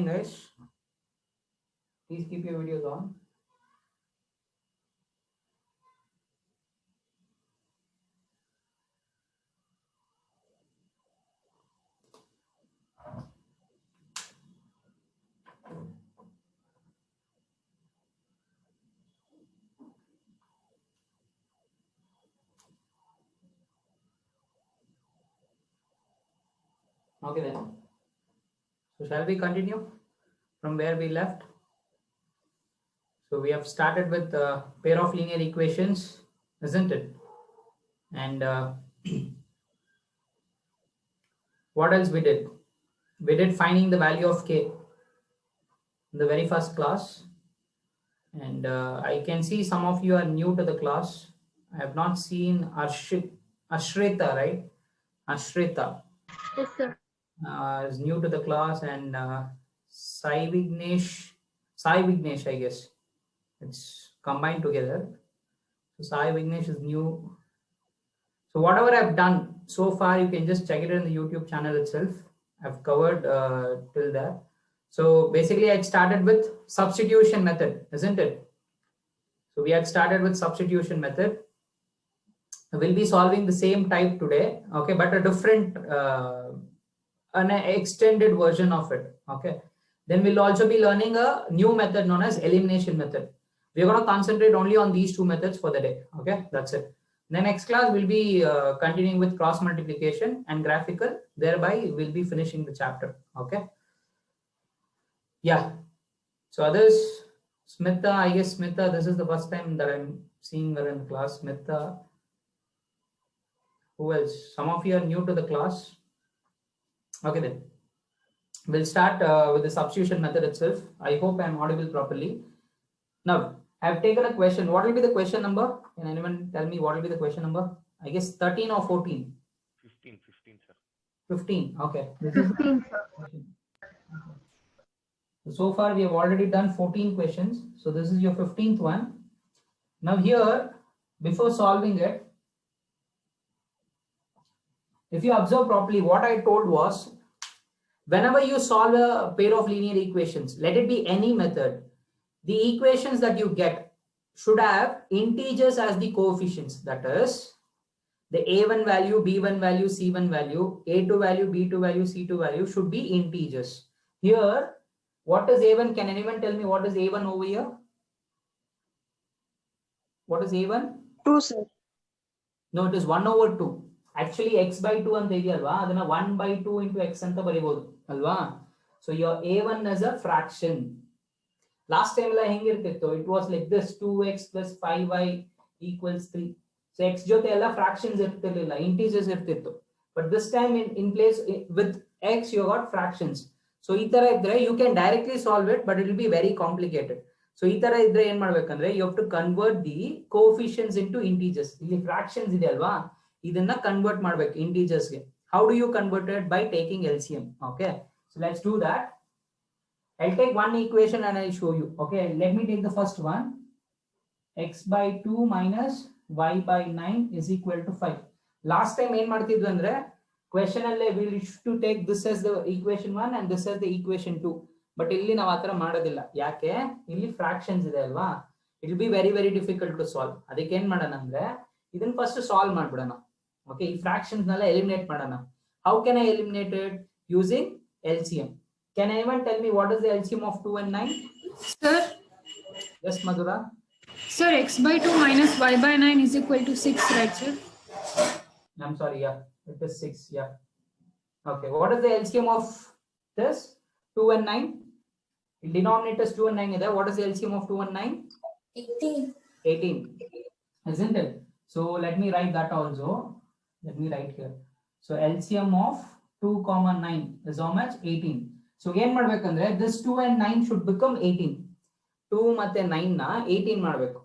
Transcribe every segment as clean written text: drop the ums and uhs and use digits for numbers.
morning, guys. Please keep your videos on. Okay then. So shall we continue from where we left? So we have started with a pair of linear equations, isn't it? And what else we did? We did finding the value of k in the very first class. And I can see some of you are new to the class. I have not seen Ashrita, right? Ashrita. Yes, sir. Is new to the class, and Sai Vignesh, I guess. It's combined together. So Sai Vignesh is new. So whatever I've done so far, you can just check it in the YouTube channel itself. I've covered till there. So basically I started with substitution method, isn't it? So we had started with substitution method. We'll be solving the same type today, okay, but a different, an extended version of it, okay. Then we'll also be learning a new method known as elimination method. We're going to concentrate only on these two methods for the day, okay. That's it. Then next class we'll be continuing with cross multiplication and graphical. Thereby we'll be finishing the chapter, okay. Yeah. So others, Smitha, I guess Smitha, this is the first time that I'm seeing her in the class. Smitha. Who else? Some of you are new to the class. Okay then. We'll start with the substitution method itself. I hope I'm audible properly. Now, I've taken a question. What will be the question number? Can anyone tell me what will be the question number? I guess 13 or 14? 15, sir. 15. Okay. 15, sir. So far, we have already done 14 questions. So this is your 15th one. Now here, before solving it, if you observe properly, what I told was, whenever you solve a pair of linear equations, let it be any method, the equations that you get should have integers as the coefficients. That is, the a1 value, b1 value, c1 value, a2 value, b2 value, c2 value should be integers. Here, what is a1? Can anyone tell me what is a1 over here? What is a1? 2, sir. No, it is 1 over 2. Actually, x by 2 ಅಂತ ಇದೆಯಲ್ವಾ, ಅದನ್ನ 1 by 2 into x ಅಂತ ಬರಿಬಹುದು ಅಲ್ವಾ. So your a1 is a fraction. Last time ಎಲ್ಲ ಹೆಂಗಿರ್ತಿತ್ತು? It was like this, 2x plus 5y equals 3. So x ಜೊತೆ ಎಲ್ಲ fractions ಇರ್ತಿರ್ಲಿಲ್ಲ, integers ಇರ್ತಿತ್ತು. But this time in place with x you got fractions. So ಈ ತರ ಇದ್ರೆ you can directly solve it, but it will be very complicated. So ಈ ತರ ಇದ್ರೆ ಏನ್ ಮಾಡ್ಬೇಕಂದ್ರೆ you have to convert the coefficients into integers. ಇಲ್ಲಿ fractions ಇದೆ ಅಲ್ವಾ, ಇದನ್ನ convert ಮಾಡ್ಬೇಕು integers ಗೆ. How do you convert it? By taking LCM. Okay, so let's do that. I'll take one equation and I'll show you. Okay, let me take the first one. X by 2 minus y by 9 is equal to 5. Last time ಏನ್ ಮಾಡ್ತಿದ್ವಿ ಅಂದ್ರೆ question ಅಲ್ಲೇ we used to take this as the equation 1 and this as the equation 2. But ಇಲ್ಲಿ ನಾವು ಆತರ ಮಾಡೋದಿಲ್ಲ. ಯಾಕೆ? ಇಲ್ಲಿ fractions ಇದೆ ಅಲ್ವಾ, it will be very very difficult to solve. ಅದಕ್ಕೆ ಏನ್ ಮಾಡೋಣ ಅಂದ್ರೆ ಇದನ್ನ ಫಸ್ಟ್ ಸಾಲ್ವ್ ಮಾಡ್ಬಿಡೋಣ. Okay, ಈ fractions ನೆಲ್ಲ eliminate ಮಾಡೋಣ. How can I eliminate it? Using LCM. Can anyone tell me what is the LCM of 2 and 9? Sir, Yes, Madhura. sir, x by 2 minus y by 9 is equal to 6, right, sir? I'm sorry, yeah, it is 6, yeah. Okay, what is the LCM of this? 2 and 9? The denominator is 2 and 9. What is the LCM of 2 and 9? 18. 18, isn't it? So let me write that also. Let me write here. So LCM of 2, 9 is how much? 18. So ಏನ್ ಮಾಡ್ಬೇಕಂದ್ರೆ this 2 and 9 should become 18. 2 ಮತ್ತೆ 9 ನ 18 ಮಾಡಬೇಕು.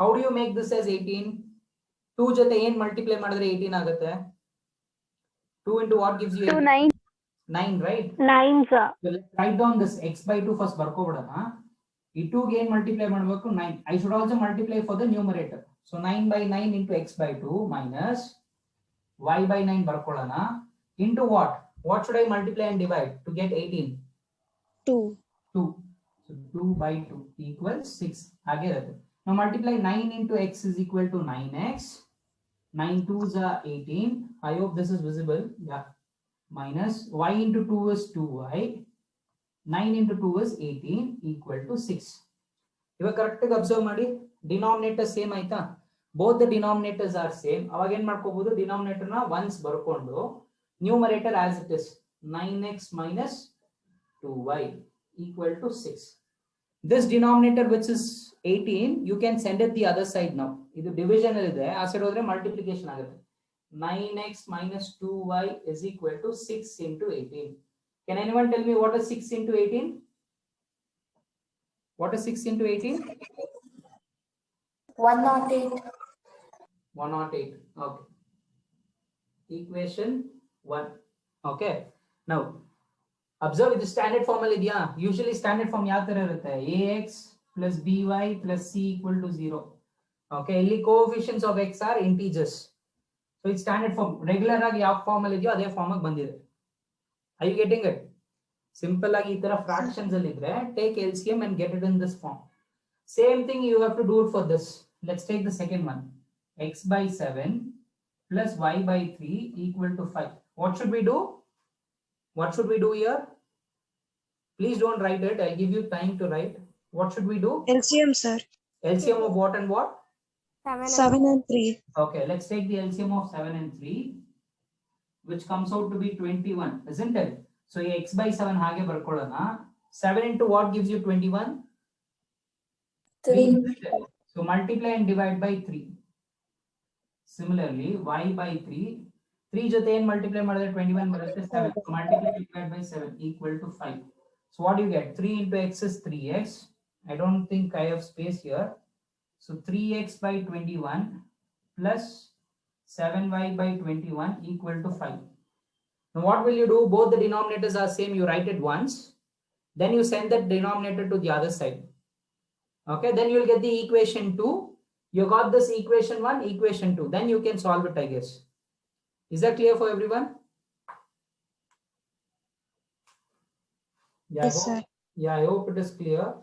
How do you make this as 18? 2 ಜೊತೆ ಏನ್ multiply ಮಾಡಿದ್ರೆ 18 ಆಗುತ್ತೆ? 2 into what gives you 2, 9. 9, right? 9, sir. So let's write down this x by 2 first ಬರ್ಕೋಬಿಡೋಣ. ಈ 2 ಗೆ ಏನ್ ಮಲ್ಟಿಪ್ಲೈ ಮಾಡಬೇಕು? 9. I should also multiply for the numerator. So 9 by 9 into x by 2 minus y by 9 ಬರ್ಕೊಳ್ಳೋಣ into what? What should I multiply and divide to get 18? 2. 2. So 2 by 2 equals 6. Now multiply 9 into x is equal to 9x. 9 2s are 18. I hope this is visible. Yeah. Minus y into 2 is 2y. 9 into 2 is 18 equal to 6. ಇವಾಗ correct ಆಗಿ observe ಮಾಡಿ denominator same ಆಯ್ತಾ both the denominators are same ಅವಾಗ ಏನ್ ಮಾಡ್ಕೋಬಹುದು denominator ನ once ಬರ್ಕೊಂಡು numerator as it is 9x minus 2y equal to 6. This denominator which is 18 you can send it the other side now. ಇದು division ಅಲ್ಲಿ ಇದೆ ಆ ಸೈಡ್ ಹೋದ್ರೆ ಮಲ್ಟಿಪ್ಲಿಕೇಶನ್ ಆಗುತ್ತೆ 9x minus 2y is equal to 6 into 18. Can anyone tell me what is 6 into 18? What is 6 into 18? 108. 108. Okay. Equation 1. Okay. Now, observe the standard form. Usually standard form ax plus by plus c equal to 0. Okay. Only coefficients of x are integers. So it's standard form. Regular form form. Are you getting it? Simple fractions take LCM and get it in this form. Same thing you have to do it for this. Let's take the second one. X by 7 plus y by 3 equal to 5. What should we do? What should we do here? Please don't write it. I'll give you time to write. What should we do? LCM, sir. LCM of what and what? 7 and 3. Okay, let's take the LCM of 7 and 3, which comes out to be 21, isn't it? So x by 7 hage barkolana. 7 into what gives you 21? 3. So multiply and divide by 3. Similarly, y by 3. 3 jote and multiply 21 barutte 7. So multiply and divide by 7 equal to 5. So what do you get? 3 into x is 3x. I don't think I have space here. So 3x by 21 plus 7y by 21 equal to 5. Now what will you do? Both the denominators are same. You write it once. Then you send that denominator to the other side. Okay, then you'll get the equation 2. You got this equation 1, equation 2. Then you can solve it, I guess. Is that clear for everyone? Yeah, Yes, sir. Yeah, I hope it is clear.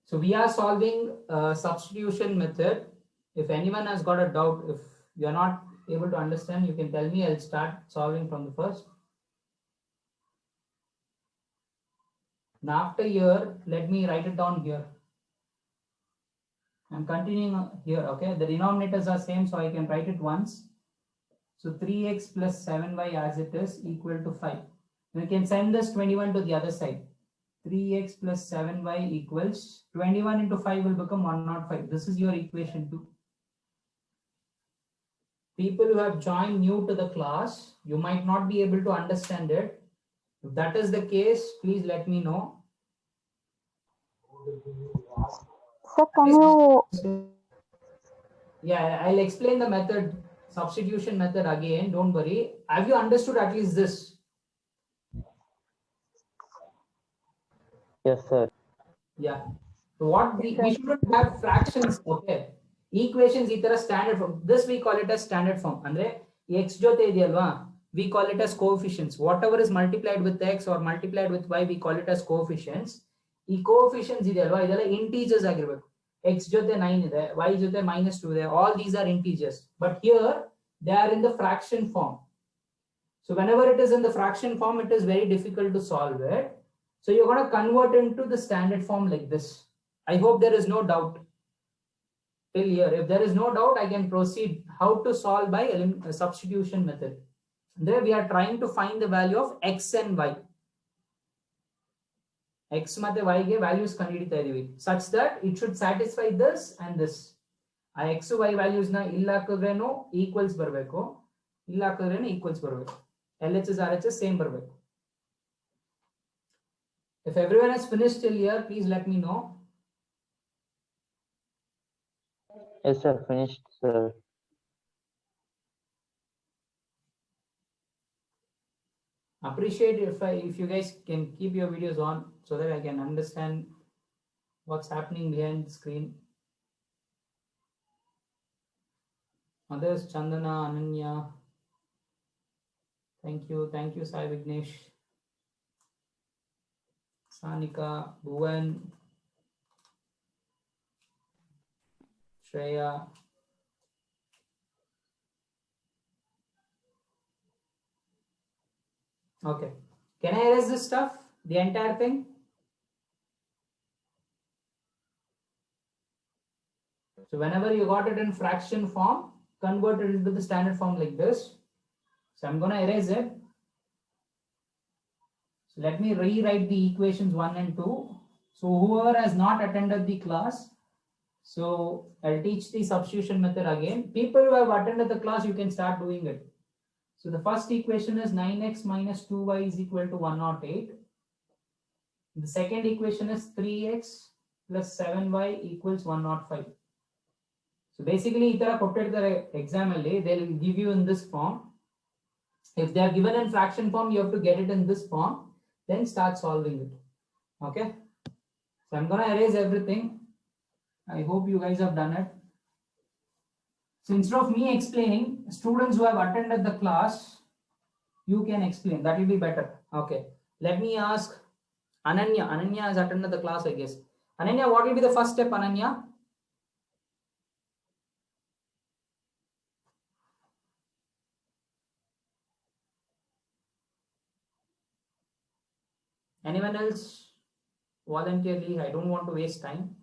So we are solving substitution method. If anyone has got a doubt, if you are not able to understand, you can tell me. I'll start solving from the first. Now after here, let me write it down here. I'm continuing here, okay? The denominators are same, so I can write it once. So 3x plus 7y as it is equal to 5. We can send this 21 to the other side. 3x plus 7y equals 21 into 5 will become 105. This is your equation 2. People who have joined new to the class, you might not be able to understand it. If that is the case, please let me know. Sir, can you... Yeah, I'll explain the method, substitution method again. Don't worry. Have you understood at least this? Yes, sir. Yeah. So what we shouldn't have fractions, okay? Equations itara standard form. This we call it as standard form. Andre x jote ideyalva, we call it as coefficients. Whatever is multiplied with x or multiplied with y, we call it as coefficients. ಈ coefficients ಇದೆಯಲ್ವಾ ಇದೆಲ್ಲ integers ಆಗಿರಬೇಕು. X ಜೊತೆ 9 ಇದೆ, y ಜೊತೆ -2 ಇದೆ. All these are integers. But here they are in the fraction form. So whenever it is in the fraction form, it is very difficult to solve it. So you're going to convert into the standard form like this. I hope there is no doubt till here. If there is no doubt, I can proceed how to solve by substitution method. There we are trying to find the value of x and y. X ಮತ್ತೆ y ಗೆ values ಕಂಡುಹಿಡಿತಾ ಇದೀವಿ such that it should satisfy this and this. ಆ x y values ನ ಇಲ್ಲ ಹಾಕಿದ್ರೇನು equals ಬರಬೇಕು, ಇಲ್ಲ ಹಾಕಿದ್ರೇನು equals ಬರಬೇಕು. LHS RHS same ಬರಬೇಕು. If everyone has finished till here, please let me know. Yes, sir. Finished, sir. Appreciate if you guys can keep your videos on so that I can understand what's happening behind the screen. Others, Chandana, Ananya, Thank you, Sai Vignesh, Sanika, Bhuvan, Shreya. Okay. Can I erase this stuff? The entire thing? So whenever you got it in fraction form, convert it into the standard form like this. So I'm going to erase it. So let me rewrite the equations 1 and 2. So whoever has not attended the class, so I'll teach the substitution method again. People who have attended the class, you can start doing it. So the first equation is 9x minus 2y is equal to 108. The second equation is 3x plus 7y equals 105. So basically, itara kottidare exam alli, they'll give you in this form. If they are given in fraction form, you have to get it in this form, then start solving it. Okay. So I'm going to erase everything. I hope you guys have done it. So instead of me explaining, students who have attended the class, you can explain. That will be better. Okay. Let me ask Ananya. Ananya has attended the class, I guess. Ananya, what will be the first step, Ananya? Anyone else? Voluntarily, I don't want to waste time.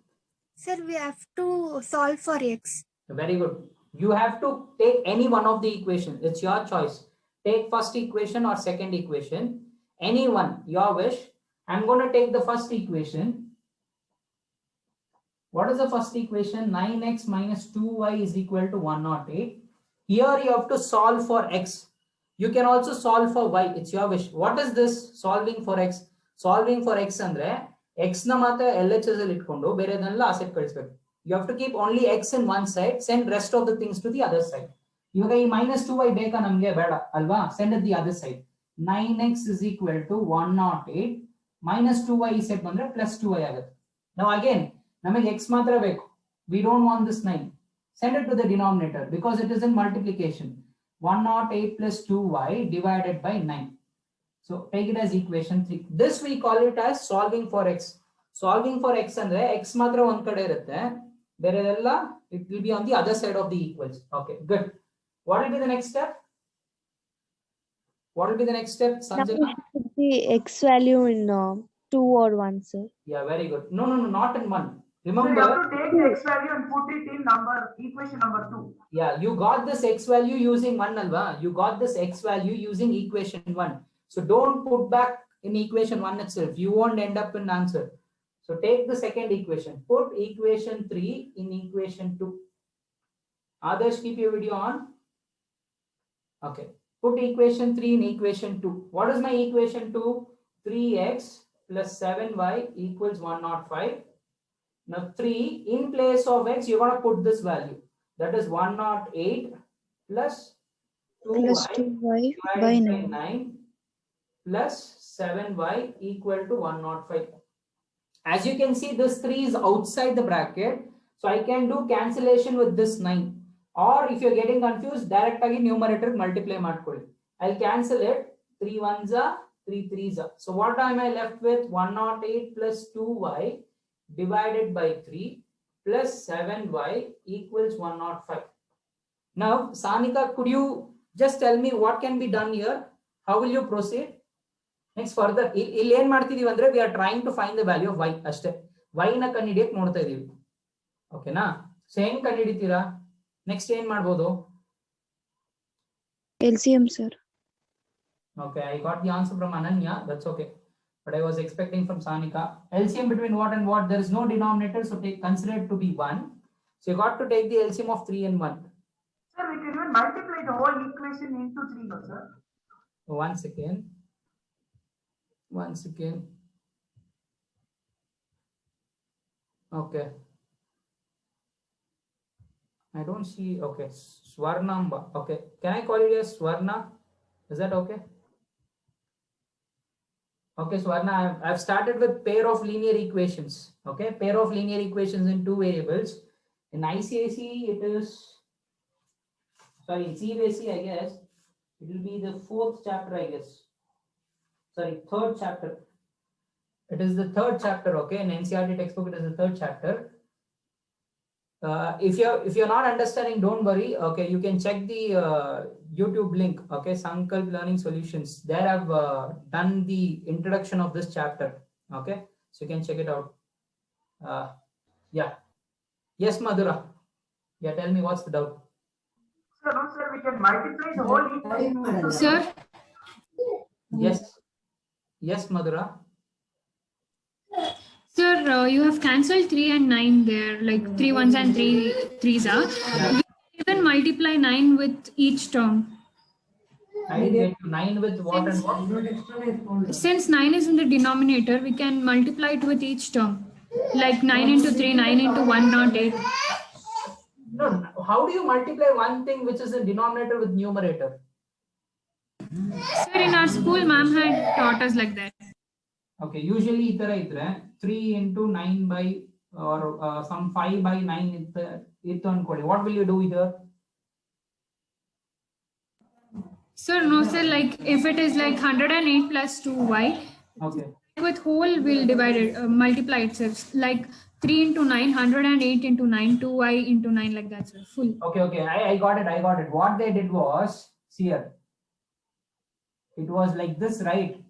Sir, we have to solve for x. Very good. You have to take any one of the equations. It's your choice. Take first equation or second equation. Any one, your wish. I'm going to take the first equation. What is the first equation? 9x minus 2y is equal to 108. Here you have to solve for x. You can also solve for y. It's your wish. What is this solving for x? Solving for x andre x na mata LHS ಅಲ್ಲಿ ಇಟ್ಕೊಂಡು ಬೇರೆದನ್ನೆಲ್ಲ asset ಕಳಿಸಬೇಕು. You have to keep only x in one side, send rest of the things to the other side. ಇವಾಗ ಈ -2y ಬೇಕಾ ನಮಗೆ ಬೇಡ ಅಲ್ವಾ? Send it the other side. 9x is equal to 108 minus 2y ಈ set ಬಂದ್ರೆ plus 2y ಆಗುತ್ತೆ. Now again ನಮಗೆ x ಮಾತ್ರ ಬೇಕು. We don't want this 9. Send it to the denominator because it is in multiplication. 108 plus 2y divided by 9. So take it as equation 3. This we call it as solving for x. Solving for x andre x matra one kade irutte, beredella it will be on the other side of the equals. Okay, good. What will be the next step? What will be the next step, Sanjana? The x value in 2 or 1, sir. Yeah, very good. No, not in 1. So Remember, you have to take the x value and put it in equation number 2. yeah, you got this x value using 1 alva. You got this x value using equation 1. So don't put back in equation 1 itself. You won't end up in answer. So take the second equation. Put equation 3 in equation 2. Others, keep your video on. Okay. Put equation 3 in equation 2. What is my equation 2? 3x plus 7y equals 105. Now 3 in place of x, you're going to put this value. That is 108 plus 2y, Plus 2y divided by by 9. 9 plus 7y equal to 105. As you can see, this 3 is outside the bracket. So I can do cancellation with this 9. Or if you're getting confused, direct again numerator multiply ಮಾಡ್ಕೊಳ್ಳಿ. I'll cancel it. 3 1s are 3 3s are. So what am I left with? 108 plus 2y divided by 3 plus 7y equals 105. Now, Sanika, could you just tell me what can be done here? How will you proceed? Next further, ಇಲ್ಲಿ ಏನ್ ಮಾಡ್ತಿದೀವಿ ಅಂದ್ರೆ we are trying to find the value of y ಅಷ್ಟೇ. y ನ ಕಂಡುಹಿಡಿಯಕ್ಕೆ ನೋಡ್ತಾ ಇದೀವಿ. ಓಕೆನಾ? So ಹೆಂಗ್ ಕಂಡುಹಿಡಿತೀರಾ? ನೆಕ್ಸ್ಟ್ ಏನ್ ಮಾಡ್ಬೋದು? LCM, sir. Okay, I got the answer from Ananya. That's okay. But I was expecting from Sanika. LCM between what and what? There is no denominator, so consider it to be 1. So you got to take the LCM of 3 and 1. Sir, we can even multiply the whole equation into 3, no, sir? One second. Okay. I don't see. Okay. Swarnamba. Okay. Can I call it as Swarna? Is that okay? Okay, Swarna, I've started with pair of linear equations. Okay. Pair of linear equations in 2 variables. In ICAC, it is, sorry, CBSE, I guess. It will be the fourth chapter, I guess. Sorry, third chapter. It is the third chapter, okay? In NCERT textbook, it is the third chapter. If you're not understanding, don't worry. Okay, you can check the YouTube link. Okay, Sankalp Learning Solutions. There I've done the introduction of this chapter. Okay, so you can check it out. Yeah. Yes, Madhura. Yeah, tell me what's the doubt. Sir, no, sir, we can multiply the whole equation into Sir, Yes. Yes, Madhura. sir, you have cancelled 3 and 9 there, like 3 ones and 3 threes are. Yeah. We can multiply 9 with each term. I didn't get you. 9 with what and what? Since 9 is in the denominator, we can multiply it with each term. Like 9 into 3, 9 into 108. No, how do you multiply one thing which is in denominator with numerator? Sir, in our school, ma'am had taught us like that. Okay, usually itara idre 3 into 9 by or some 5 by 9 ittu ankoli. What will you do here? Sir, no, sir, like if it is like 108 plus 2y, Okay. with whole we'll divide it, multiply it, sir. Like 3 into 9, 108 into 9, 2y into 9, like that, sir. Full. Okay. I got it. What they did was, see here. It was like this, right?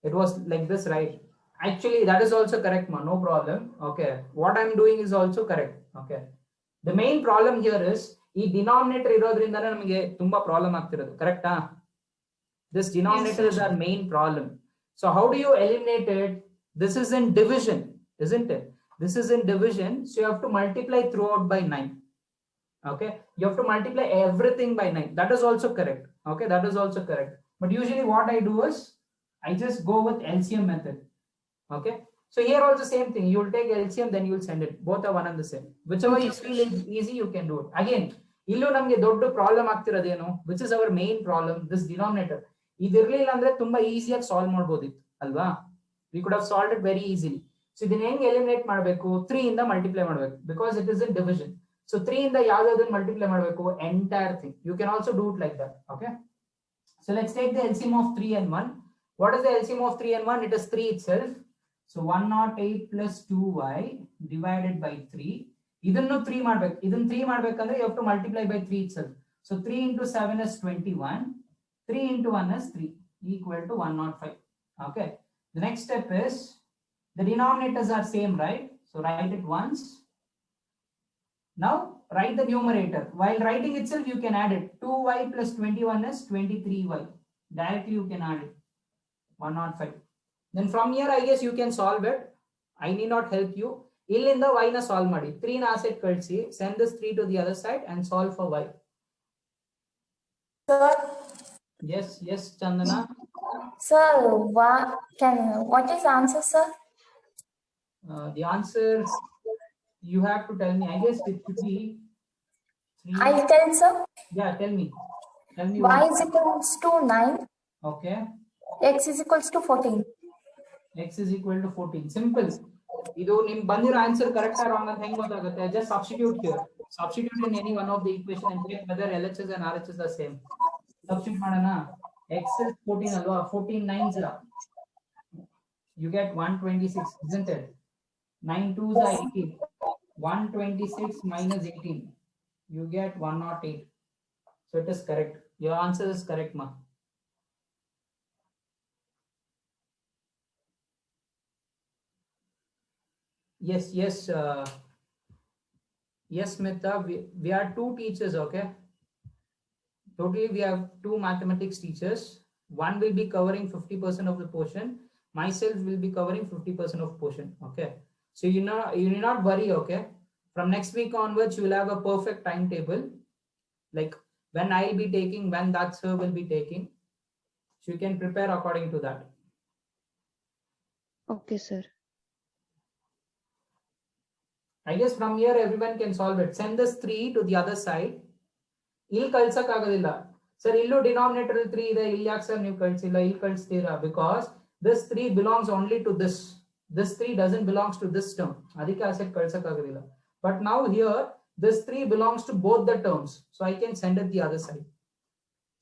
It was like this, right? Actually, that is also correct, man. No problem. Okay. What I'm doing is also correct. Okay. The main problem here is, ಈ denominator ಇರೋದ್ರಿಂದನೇ ನಮಗೆ ತುಂಬಾ problem ಆಗ್ತಿರೋದು, ಕರೆಕ್ಟಾ? This denominator is our main problem. So how do you eliminate it? This is in division, isn't it? This is in division, so you have to multiply throughout by 9. Okay, you have to multiply everything by 9. That is also correct. Okay, that is also correct. But usually what I do is I just go with LCM method. Okay, so here also same thing. You will take LCM, then you will send it. Both are one and the same. Whichever you feel is easy, you can do it. Again, illu namge doddu problem ಆಗ್ತಿರೋದೇನು, which is our main problem, this denominator. ಇದಿರ್ಲಿಲ್ಲ ಅಂದ್ರೆ ತುಂಬಾ ಈಸಿಯಾಗಿ solve ಮಾಡಬಹುದಿತ್ತು ಅಲ್ವಾ? We could have solved it very easily. So ಇದನ್ನ ಹೆಂಗ್ eliminate ಮಾಡಬೇಕು? 3 ಇಂದ multiply ಮಾಡಬೇಕು, because it is in division. So 3 ಇಂದ ಯಾವ್ದಾದನ್ನ ಮಲ್ಟಿಪ್ಲೈ ಮಾಡಬೇಕು? Entire thing. You can also do it like that. Okay, so let's take the LCM of 3 and 1. What is the LCM of 3 and 1? It is 3 itself. So 108 plus 2y divided by 3. ಇದನ್ನು 3 ಮಾಡಬೇಕು. ಇದನ್ನ 3 ಮಾಡಬೇಕಂದ್ರೆ you have to multiply by 3 itself. So 3 into 7 is 21. 3 into 1 is 3, equal to 105. Okay. The next step is, the denominators are same, right? So write it once. Now write the numerator. While writing itself, you can add it. 2y plus 21 is 23y. Directly you can add it. 105. Then from here, I guess you can solve it. I need not help you. Illinda y na solve ಮಾಡಿ. 3 na asset kalsi. Send this 3 to the other side and solve for y. Sir, Yes, Chandana. sir, what is the answer, sir? The answer you have to tell me. I guess it should be 3. I'll tell, sir. Yeah, tell me. Y is equals to 9. Okay. X is equals to 14. X is equal to 14. Simple. ಇದು ನಿಮ್ ಬಂದಿರೋ answer correct ಆ wrong ಅಂತ ಹೆಂಗ್ ಗೊತ್ತಾಗುತ್ತೆ? Just substitute here. Substitute in any one of the equation and check whether LHS and RHS are same. Substitute ಮಾಡೋಣ. X is 14 ಅಲ್ವಾ? 14 9s are. You get 126, isn't it? 9 2s are 18. 126 minus 18. You get 108. So it is correct. Your answer is correct, ma. Yes, Smita. We are 2 teachers, okay? Totally, we have 2 mathematics teachers. One will be covering 50% of the portion. Myself will be covering 50% of portion. Okay. So you need not worry. Okay. From next week onwards, you will have a perfect timetable. Like when I'll be taking, when that sir will be taking. So you can prepare according to that. Okay, sir. I guess from here everyone can solve it. Send this 3 to the other side. ಇಲ್ಲಿ ಕಳ್ಸಕ್ ಆಗೋದಿಲ್ಲ sir. ಇಲ್ಲೂ denominator 3 ಇದೆ, ಇಲ್ಲಿ ಯಾಕೆ sir ನೀವು ಕಳ್ಸಿಲ್ಲ? ಇಲ್ಲಿ ಕಳಿಸ್ತೀರಾ because this 3 belongs only to this. This 3 doesn't belongs to this term. ಅದಕ್ಕೆ ಆ ಸೆಟ್ ಕಳ್ಸಕ್ ಆಗೋದಿಲ್ಲ. But now here this 3 belongs to both the terms, so I can send it the other side.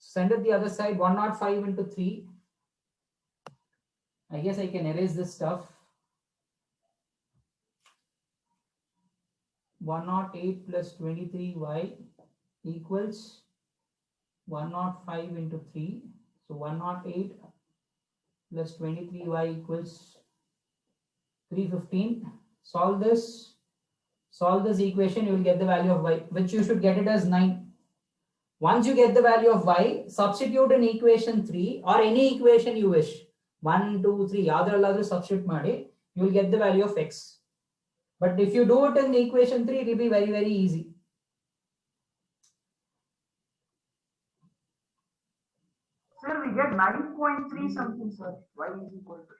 Send it the other side. 105 into 3. I guess I can erase this stuff. 108 plus 23y equals 105 into 3. So 108 plus 23y equals 315. Solve this equation, you will get the value of y, which you should get it as 9. Once you get the value of y, substitute in equation 3 or any equation you wish. 1, 2, 3, yadrಲ್ಲಾದ್ರೂ substitute ಮಾಡಿ, you will get the value of x. But if you do it in equation 3, it will be very, very easy. Sir, we get 9.3 something, sir. Y is equal to.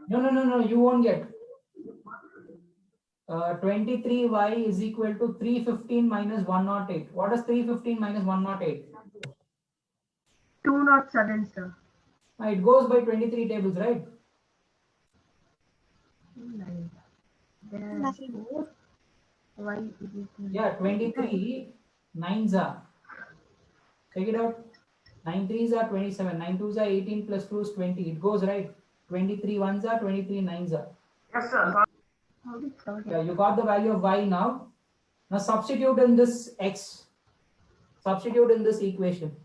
No, you won't get. 23y is equal to 315 minus 108. What is 315 minus 108? 207, sir. It goes by 23 tables, right? Y is equal. Yeah, 23 9s are. Check it out. 9 3s are 27. 9 2s are 18 plus 2 is 20. It goes right. 23 1s are 23 9s are. Yes, sir. Yeah, you got the value of y now. Now substitute in this x. Substitute in this equation.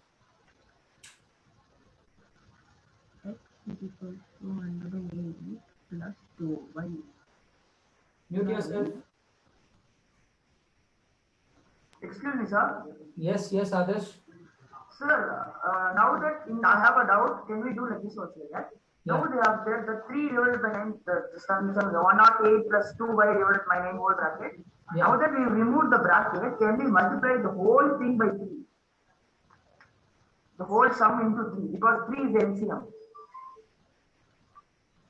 X is equal to 180 plus 2y. Mute yourself. Excuse me, sir. Yes, Adarsh. Sir, now that I have a doubt, can we do like this also? Yeah? Now they have said the 3 divided by 9, the sums of 108 plus 2y divided by 9 whole bracket. Yeah. Now that we remove the bracket, can we multiply the whole thing by 3? The whole sum into 3, because 3 is the LCM.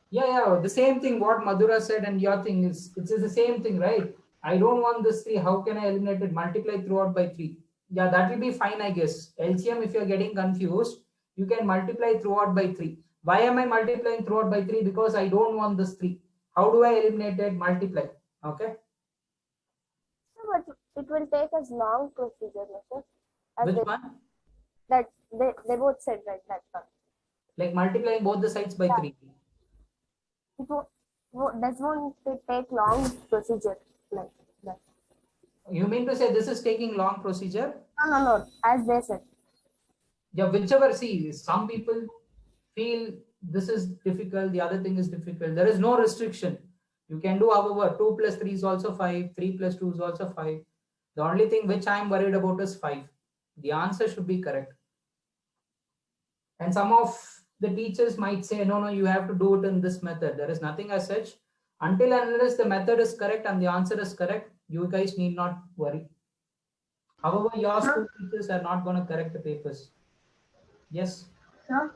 Yeah, the same thing what Madhura said and your thing is, it's the same thing, right? I don't want this 3. How can I eliminate it? Multiply throughout by 3. Yeah, that will be fine, I guess. LCM, if you're getting confused, you can multiply throughout by 3. Why am I multiplying throughout by 3? Because I don't want this 3. How do I eliminate it? Multiply. Okay. But it will take us long procedure, no, sir? As Which they, one? that they both said, right? That one. Like multiplying both the sides by 3. It won't it take long procedure like that? You mean to say this is taking long procedure? No. As they said. Yeah, whichever. See, some people feel this is difficult, the other thing is difficult. There is no restriction. You can do however. 2 plus 3 is also 5. 3 plus 2 is also 5. The only thing which I am worried about is 5. The answer should be correct. And some of the teachers might say, no, you have to do it in this method. There is nothing as such. Until and unless the method is correct and the answer is correct, you guys need not worry. However, your school teachers are not going to correct the papers. Yes? Sir,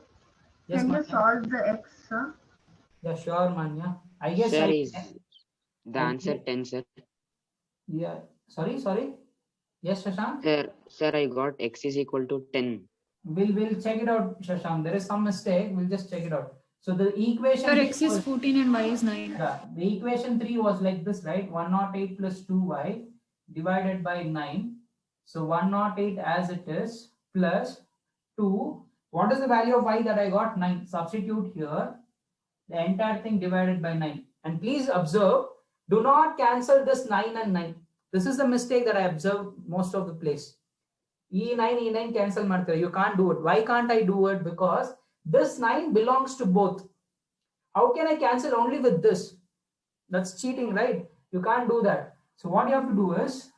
Yes, can you Manya. solve the x, sir? Yeah, sure, Manya. I guess Sir, I is the answer 10, sir? Yeah. Sorry. Yes, Shashank? Sir, I got x is equal to 10. We'll check it out, Shashank. There is some mistake. We'll just check it out. So the equation Sir, x is was- 14 and y is 9. Yeah, the equation 3 was like this, right? 108 plus 2y divided by 9. So 108 as it is plus 2. What is the value of y that I got? 9. Substitute here. The entire thing divided by 9. And please observe, do not cancel this 9 and 9. This is the mistake that I observed most of the place. E9 cancel ಮಾಡ್ತಾರೆ. You can't do it. Why can't I do it? Because this 9 belongs to both. How can I cancel only with this? That's cheating, right? You can't do that. So what you have to do is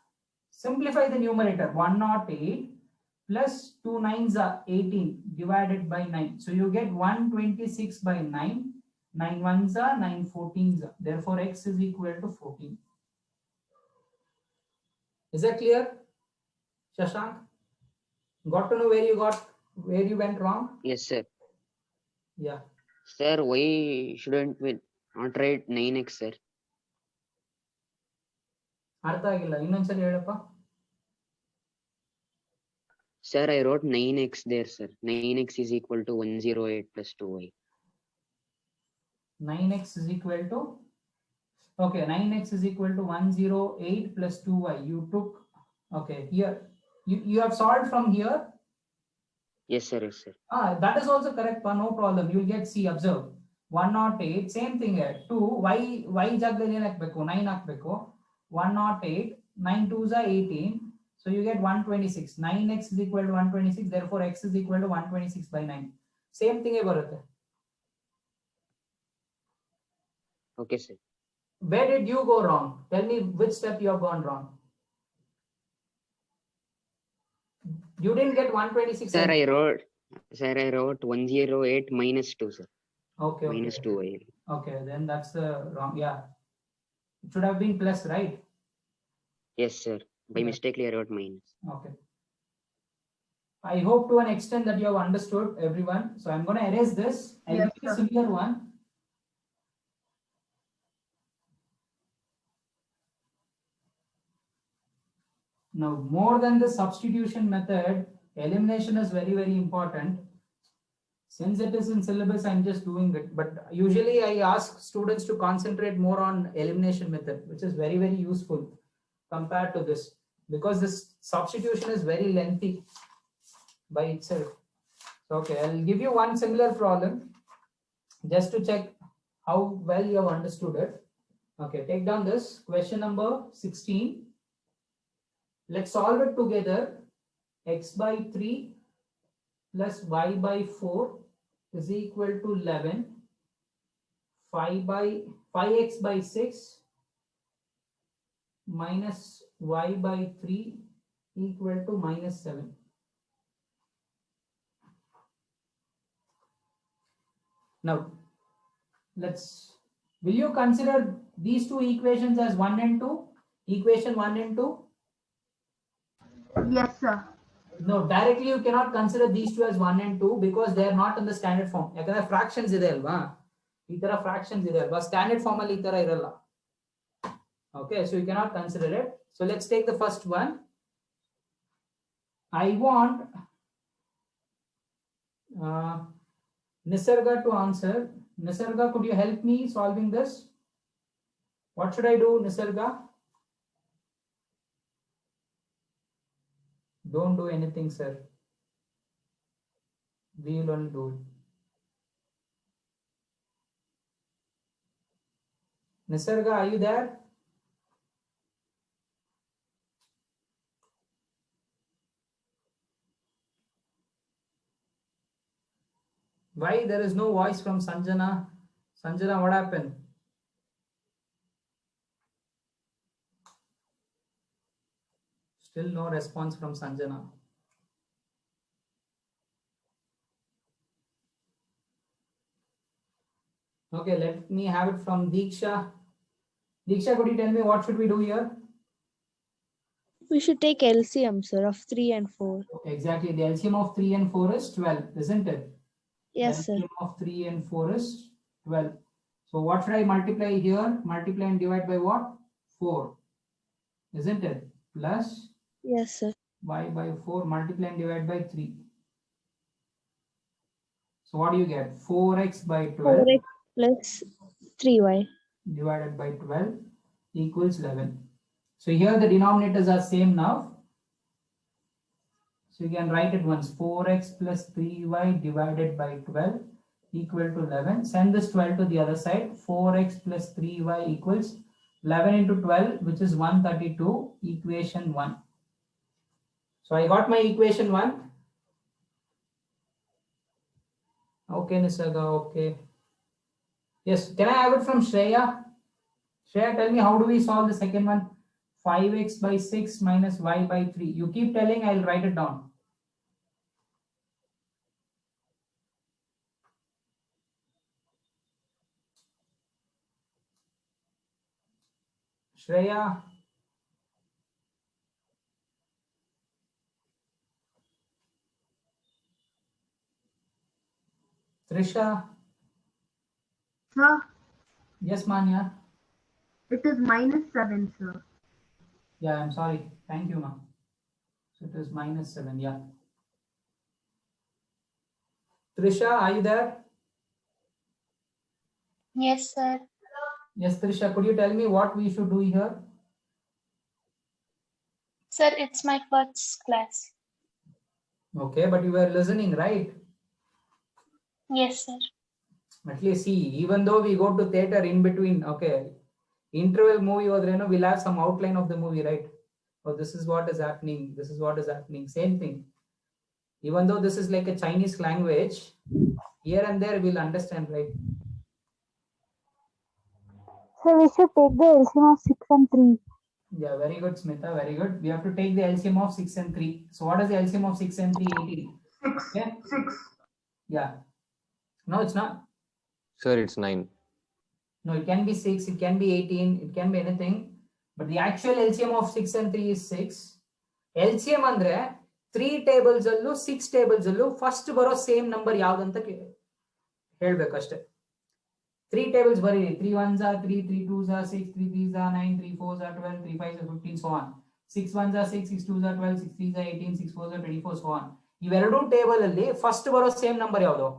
simplify the numerator. 108 plus 2 9s are 18 divided by 9. So you get 126 by 9. 9 1s are 9 14s are. Therefore, x is equal to 14. Is that clear, Shashank? Got to know where you went wrong? Yes, sir. Yeah. Sir, why shouldn't we not write 9x, sir? ಅರ್ಥ ಆಗಿಲ್ಲ ಇನ್ನೊಂದ್ಸರಿ ಹೇಳಪ್ಪ. Sir, I wrote 9x there, sir. 9x is equal to 108 plus 2y. 9x is equal to, okay, 9x is equal to 108 plus 2y. You took, okay, here you have solved from here Yes, sir. Yes, sir. That is also correct, pa, no problem. You'll get C. Observe. 108, same thing here. 2, y jagadali ಏನು ಹಾಕಬೇಕು 9 ಹಾಕಬೇಕು. 108, 9 2s are 18. So you get 126. 9x is equal to 126. Therefore, x is equal to 126 by 9. Same thing ಬರುತ್ತೆ. Okay, sir. Where did you go wrong? Tell me which step you have gone wrong. You didn't get 126. Sir, I wrote 108 minus 2, sir. Okay. Minus 2y. Okay, then that's the wrong. Yeah. It should have been plus, right? Yes, sir. By Yeah. mistakenly I wrote minus. Okay. I hope to an extent that you have understood, everyone. So I'm going to erase this. I'll Yes, give you a sir. similar one. Now, more than the substitution method, elimination is very, very important. Since it is in syllabus, I'm just doing it. But usually I ask students to concentrate more on elimination method, which is very, very useful compared to this, because this substitution is very lengthy by itself. So, okay, I'll give you one similar problem just to check how well you have understood it. Okay, take down this question number 16. Let's solve it together. X by 3 plus y by 4 is equal to 11. 5x by 6 minus y by 3 equal to minus 7. Now, will you consider these two equations as 1 and 2? Equation 1 and 2? Yes, sir. No, directly you cannot consider these two as 1 and 2 because they are not in the standard form. Yakandre fractions ide alva, ee tara fractions ide alva, standard form alli ee tara iralla. Okay, so you cannot consider it. So let's take the first one. I want Nisarga to answer. Nisarga, could you help me solving this? What should I do, Nisarga? Don't do anything, sir. We will only do it. Nisarga, are you there? Why there is no voice from Sanjana? Sanjana, what happened? Still no response from Sanjana. Okay, let me have it from Diksha. Diksha, could you tell me what should we do here? We should take LCM, sir, of 3 and 4. Exactly. The LCM of 3 and 4 is 12, isn't it? Yes, sir. LCM of 3 and 4 is 12. So what should I multiply here? Multiply and divide by what? 4. Isn't it? Plus Yes, sir. y by 4 multiply and divide by 3. So what do you get? 4x by 12 4x plus 3y. divided by 12 equals 11. So here the denominators are same now. So you can write it once. 4x plus 3y divided by 12 equal to 11. Send this 12 to the other side. 4x plus 3y equals 11 into 12, which is 132, equation 1. So I got my equation 1. Okay, Nisarga, okay. Yes, can I have it from Shreya? Shreya, tell me, how do we solve the second one? 5x by 6 minus y by 3. You keep telling, I'll write it down. Shreya. Trisha. Sir, Yes, Manya. it is minus 7, sir. Yeah, I'm sorry. Thank you, ma. So it is minus 7. Yeah. Trisha, are you there? Yes, sir. Yes, Trisha, could you tell me what we should do here? Sir, it's my first class. Okay, but you were listening, right? Yes, sir. At least see, even though we go to theater in between, okay, interval movie or we'll have some outline of the movie, right? Oh, this is what is happening. This is what is happening. Same thing. Even though this is like a Chinese language, here and there we'll understand, right? So we should take the LCM of 6 and 3. Yeah, very good, Smita. Very good. We have to take the LCM of 6 and 3. So what is the LCM of 6 and 3? 18. 6. Yeah. 6. Yeah. No, it's not. Sir, it's 9. No, it can be 6, it can be 18, it can be anything. But the actual LCM of 6 and 3 is 6. LCM andre 3 tables allu 6 tables allu first baro same number yavudanta helbekashte. 3 tables bari 3 1s are 3, 3 2s are 6, 3 3s are 9, 3 4s are 12, 3 5s are 15, so on. 6 1s are 6, 6 2s are 12, 6 3s are 18, 6 4s are 24, so on. ಇವೆರಡು table ಅಲ್ಲಿ first ಬರೋ same number ಯಾವುದು?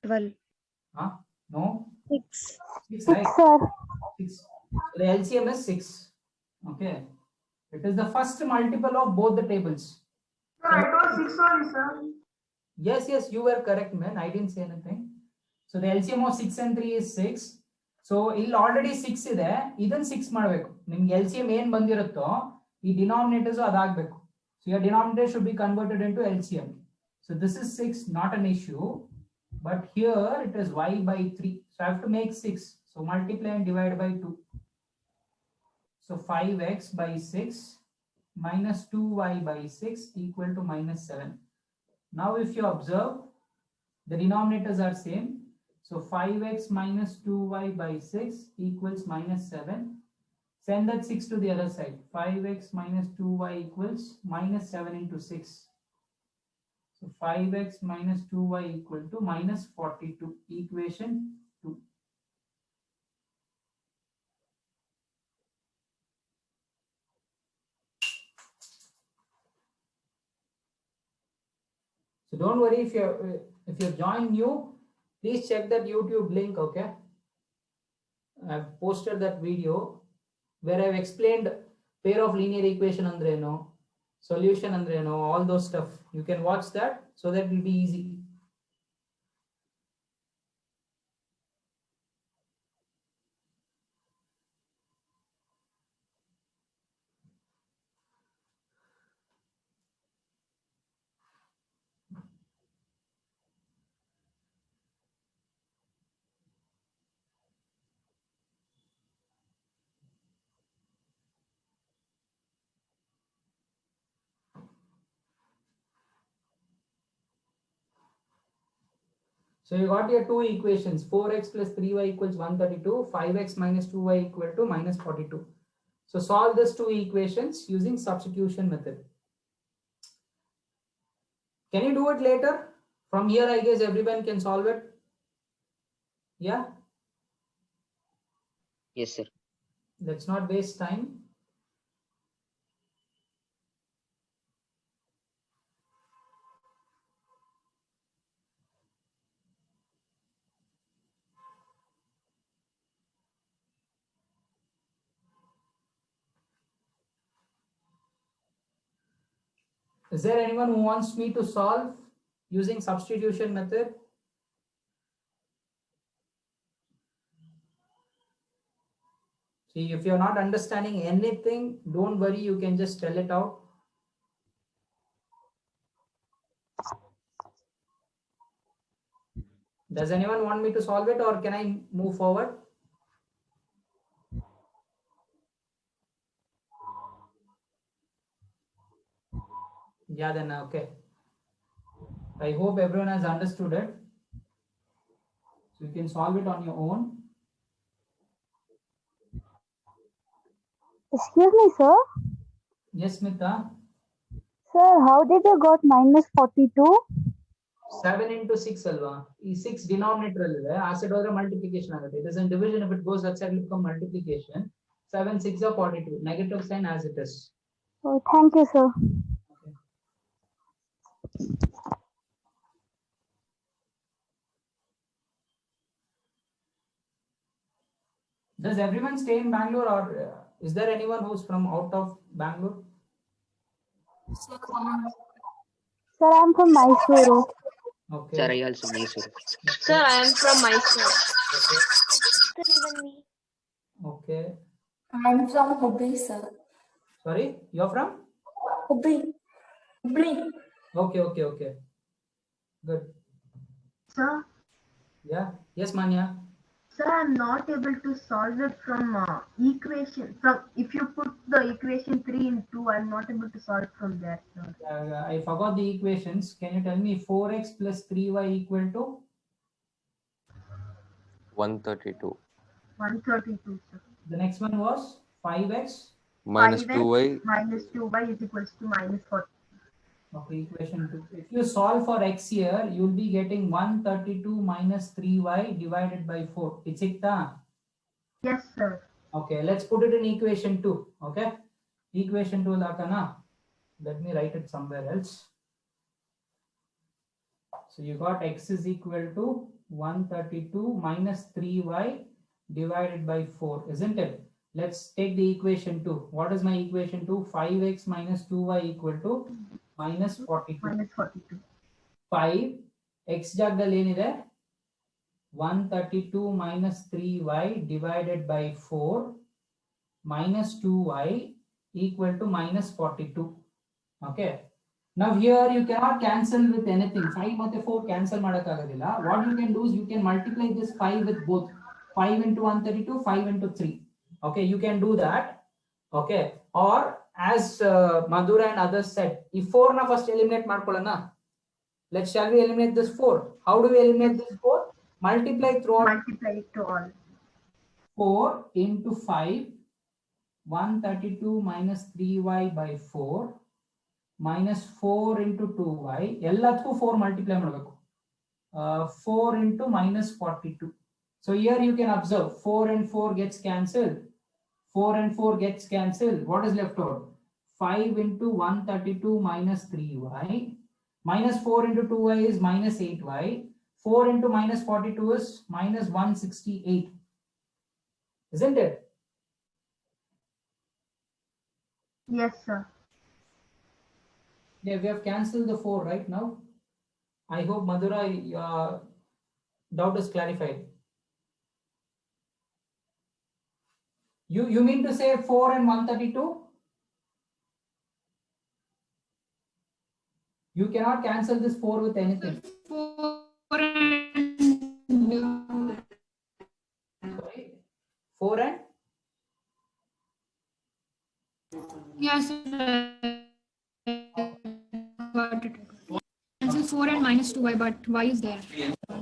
12. No? 6. 6, right? 6. So the LCM is 6. Okay. It is the first multiple of both the tables. Sir, I told 6 only, sir. Yes, you were correct, man. I didn't say anything. So the LCM of 6 and 3 is 6. So ಇಲ್ಲಿ already 6 ಇದೆ, ಇದನ್ನ 6 ಮಾಡಬೇಕು. ನಿಮ್ಗೆ LCM ಏನು ಬಂದಿರುತ್ತೋ ಈ denominators ಅದಾಗಬೇಕು. So your denominator should be converted into LCM. So this is 6, not an issue. But here it is y by 3. So I have to make 6. So multiply and divide by 2. So 5x by 6 minus 2y by 6 equal to minus 7. Now if you observe, the denominators are same. So 5x minus 2y by 6 equals minus 7. Send that 6 to the other side. 5x minus 2y equals minus 7 into 6. So 5x minus 2y equal to minus 42. Equation 2. So don't worry if you're joined new, please check that YouTube link, okay? I've posted that video where I've explained pair of linear equation andreno, solution andreno, all those stuff. You can watch that so that it will be easy. So you got your two equations, 4x plus 3y equals 132, 5x minus 2y equal to minus 42. So solve these two equations using substitution method. Can you do it later? From here, I guess everyone can solve it. Yeah? Yes, sir. Let's not waste time. Is there anyone who wants me to solve using substitution method? See, if you're not understanding anything, don't worry, you can just tell it out. Does anyone want me to solve it or can I move forward? Yeah, then okay. I hope everyone has understood it. So you can solve it on your own. Excuse me, sir. Yes, Smita. Sir, how did you got minus 42? 7 into 6 alva. ಈ 6 denominator allive. Aside ಹೋದ್ರೆ multiplication ಆಗುತ್ತೆ. It is in division. If it goes that side, it will become multiplication. 7 6 are 42. Negative sign as it is. Oh, thank you, sir. Okay. Does everyone stay in Bangalore or is there anyone who's from out of Bangalore? Sir, I'm from Mysuru. Okay. Sir, I also Mysore. Sir, I am from Mysore. Sir, even me. Okay. I'm from Hubli, sir. Sorry, you're from? Hubli. Hubli. Okay. Good. Sir, Yeah. Yes, Manya. sir, I'm not able to solve it from equation. From if you put the equation 3 in 2, I'm not able to solve it from there, sir. I forgot the equations. Can you tell me 4x plus 3y equal to? 132. 132, sir. The next one was 5x. Minus 5x 2y. minus 2y is equals to minus 40. Okay, equation 2. If you solve for x here, you'll be getting 132 minus 3y divided by 4. It's it? Yes, sir. Okay, let's put it in equation 2. Okay, equation 2 lakana. Let me write it somewhere else. So you got x is equal to 132 minus 3y divided by 4, isn't it? Let's take the equation 2. What is my equation 2? 5x minus 2y equal to minus 42. Minus 42. 5 x ಜಾಗದಲ್ಲಿ ಏನಿದೆ 132 minus 3y divided by 4 minus 2y equal to minus 42. Okay. Now here you cannot cancel with anything. 5 ಮತ್ತೆ 4 cancel ಮಾಡಕ್ಕಾಗೋದಿಲ್ಲ. What you can do is you can multiply this 5 with both. 5 into 132, 5 into 3. Okay, you can do that. Okay. Or as Madhura and others said, if 4 na first eliminate ಮಾಡ್ಕೊಳ್ಳೋಣ. Shall we eliminate this 4? How do we eliminate this 4? Multiply throughout. Multiply it to all. 4 into 5, 132 minus 3y by 4 minus 4 into 2y. ಎಲ್ಲದಕ್ಕೂ 4 multiply ಮಾಡಬೇಕು. 4 into minus 42. So here you can observe 4 and 4 gets cancelled. 4 and 4 gets cancelled. What is left out? 5 into 132 minus 3y. Minus 4 into 2y is minus 8y. 4 into minus 42 is minus 168. Isn't it? Yes, sir. Yeah, we have cancelled the 4 right now. I hope Madhura, your doubt is clarified. You mean to say 4 and 132? You cannot cancel this 4 with anything. 4 and Sorry? 4 and? yes, got it. Cancel 4 and minus 2y, but y is there.